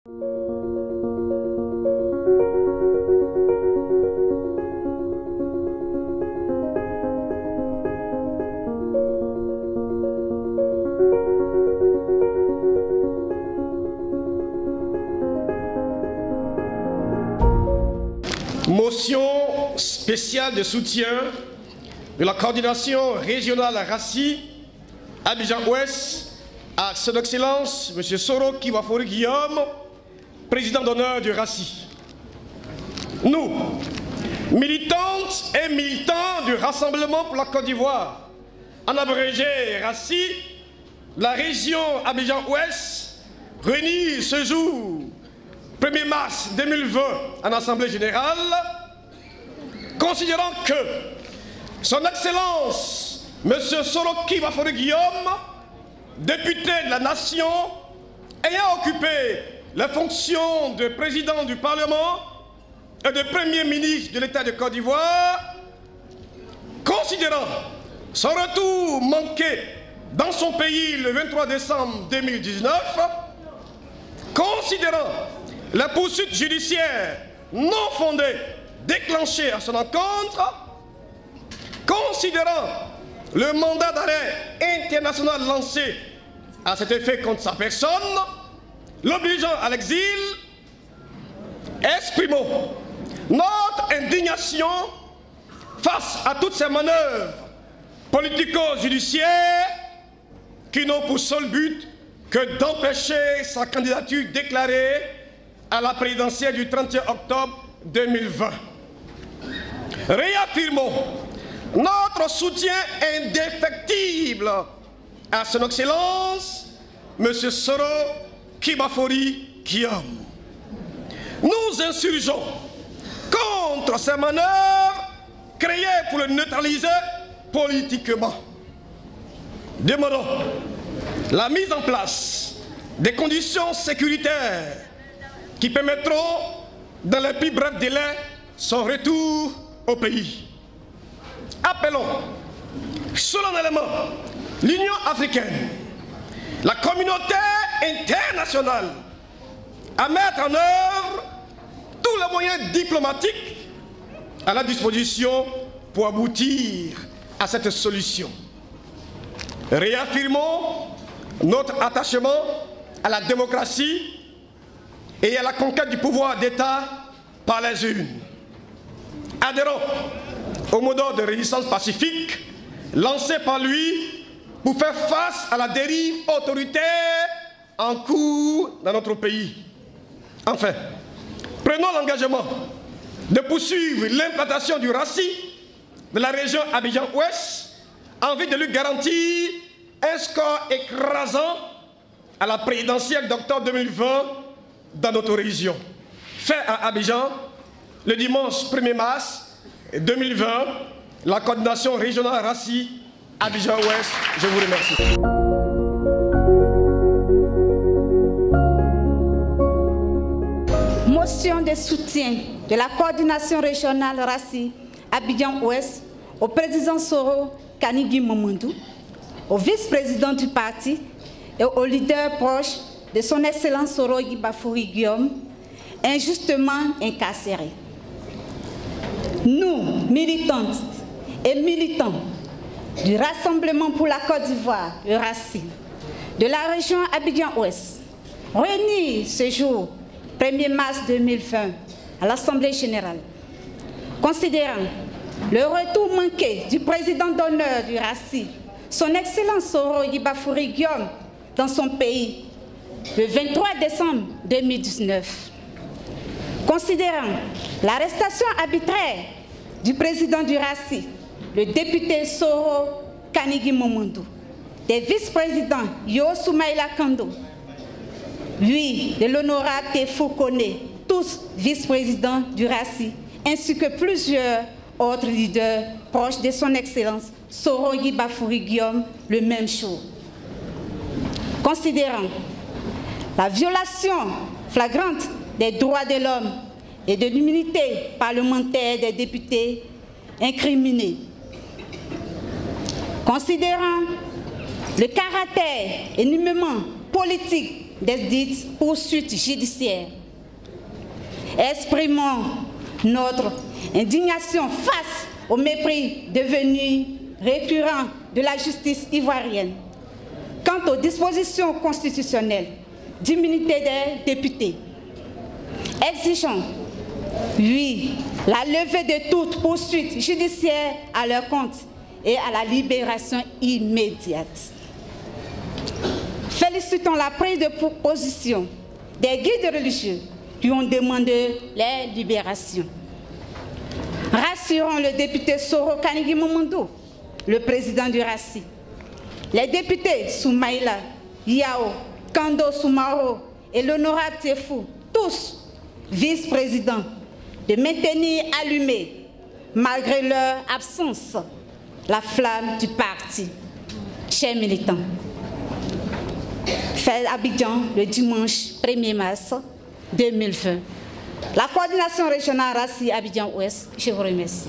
Motion spéciale de soutien de la coordination régionale RACI, Abidjan-Ouest, à Son Excellence M. Soro Kibafori Guillaume, président d'honneur du RACI. Nous, militantes et militants du Rassemblement pour la Côte d'Ivoire, en abrégé RACI, la région Abidjan-Ouest, réunie ce jour 1er mars 2020 en Assemblée générale, considérant que Son Excellence M. Soro Kibafori Guillaume, député de la Nation, ayant occupé la fonction de président du Parlement et de Premier ministre de l'État de Côte d'Ivoire, considérant son retour manqué dans son pays le 23 décembre 2019, considérant la poursuite judiciaire non fondée déclenchée à son encontre, considérant le mandat d'arrêt international lancé à cet effet contre sa personne, l'obligeant à l'exil, exprimons notre indignation face à toutes ces manœuvres politico-judiciaires qui n'ont pour seul but que d'empêcher sa candidature déclarée à la présidentielle du 31 octobre 2020. Réaffirmons notre soutien indéfectible à Son Excellence M. Soro Kibafori Guillaume. Nous insurgeons contre ces manœuvres créées pour le neutraliser politiquement. Demandons la mise en place des conditions sécuritaires qui permettront, dans les plus brefs délais, son retour au pays. Appelons solennellement l'Union africaine, la communauté internationale, à mettre en œuvre tous les moyens diplomatiques à la disposition pour aboutir à cette solution. Réaffirmons notre attachement à la démocratie et à la conquête du pouvoir d'État par les urnes. Adhérons au mot d'ordre de résistance pacifique lancé par lui pour faire face à la dérive autoritaire en cours dans notre pays. Enfin, prenons l'engagement de poursuivre l'implantation du RACI de la région Abidjan-Ouest en vue de lui garantir un score écrasant à la présidentielle d'octobre 2020 dans notre région. Fait à Abidjan, le dimanche 1er mars 2020, la coordination régionale RACI Abidjan-Ouest. Je vous remercie. Motion de soutien de la coordination régionale RACI Abidjan-Ouest au président Soro Kanigui Momandou, au vice-président du parti et au leader proche de son Excellence Soro Kibafori Guillaume, injustement incarcéré. Nous, militantes et militants du Rassemblement pour la Côte d'Ivoire, le RACI, de la région Abidjan-Ouest, réunis ce jour, 1er mars 2020, à l'Assemblée générale, considérant le retour manqué du président d'honneur du RACI, son Excellence Soro Kibafori Guillaume, dans son pays, le 23 décembre 2019. Considérant l'arrestation arbitraire du président du RACI, le député Soro Kanigui Momandou, des vice-présidents Yo Soumaïla Kando, lui, de l'honorable Tefou Kone, tous vice-présidents du RACI, ainsi que plusieurs autres leaders proches de son Excellence Soro Kibafori Guillaume, le même jour. Considérant la violation flagrante des droits de l'homme et de l'immunité parlementaire des députés incriminés. Considérant le caractère éminemment politique des dites poursuites judiciaires. Exprimons notre indignation face au mépris devenu récurrent de la justice ivoirienne quant aux dispositions constitutionnelles d'immunité des députés. Exigeons, oui, la levée de toute poursuite judiciaire à leur compte et à la libération immédiate. Félicitons la prise de position des guides religieux qui ont demandé leur libération. Rassurons le député Soro Kanigui Momondou, le président du RACI, les députés Soumaïla, Yao, Kando Soumaro et l'honorable Tefou, tous vice-présidents, de maintenir allumée, malgré leur absence, la flamme du parti. Chers militants, fait Abidjan le dimanche 1er mars 2020. La coordination régionale RACI Abidjan-Ouest, je vous remercie.